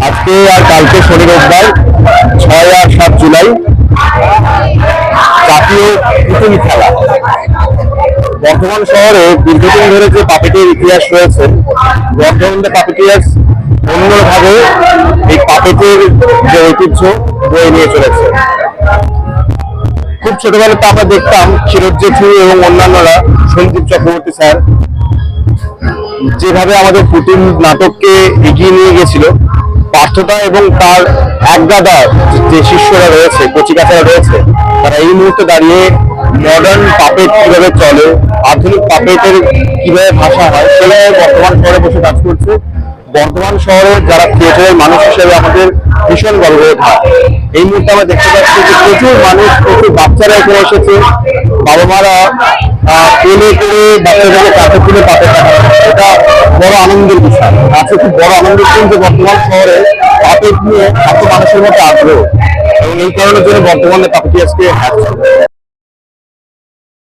আজকে আর কালকে শনি রোববার 6 আর 7 জুলাই জাতীয় পুতুল খেলা। বর্ধমান শহরে দীর্ঘদিন ধরে যে পাপেটের ইতিহাস রয়েছে, বর্ধমানের পাপেটিয়ার্স অন্যভাবে এই পাপেটের যে ঐতিহ্য বয়ে নিয়ে চলেছে। খুব ছোটবেলাতে আমরা দেখতাম ক্ষীরোদ জেঠু এবং অন্যান্যরা, সঞ্জীব চক্রবর্তী স্যার যেভাবে আমাদের পুতুল নাটককে এগিয়ে নিয়ে গেছিল, পার্থদা এবং তার একগাদা যে শিষ্যরা রয়েছে, কচিকাচারা রয়েছে, তারা এই মুহূর্তে দাঁড়িয়ে মডার্ন পাপেট কিভাবে চলে, আধুনিক পাপেটের কিভাবে ভাষা হয়, সেগুলো বর্তমান শহরে বসে কাজ করছে। বর্ধমান শহরে যারা থিয়েটারের মানুষ হিসেবে আমাদের ভীষণ গর্ববোধ হয়। এই মুহূর্তে আমরা দেখতে পাচ্ছি যে প্রচুর মানুষ, প্রচুর বাচ্চারা এখানে এসেছে। বাবা মারা কোলে করে বাচ্চাদেরকে কাছে তুলে পাতে থাকে, এটা বড় আনন্দের বিষয়। আজকে খুব বড় আনন্দের দিন যে বর্তমান শহরে পাপেট নিয়ে এত মানুষের মধ্যে আগ্রহ, এবং এই কারণের জন্য বর্তমানে পাপেটিয়ার্সকে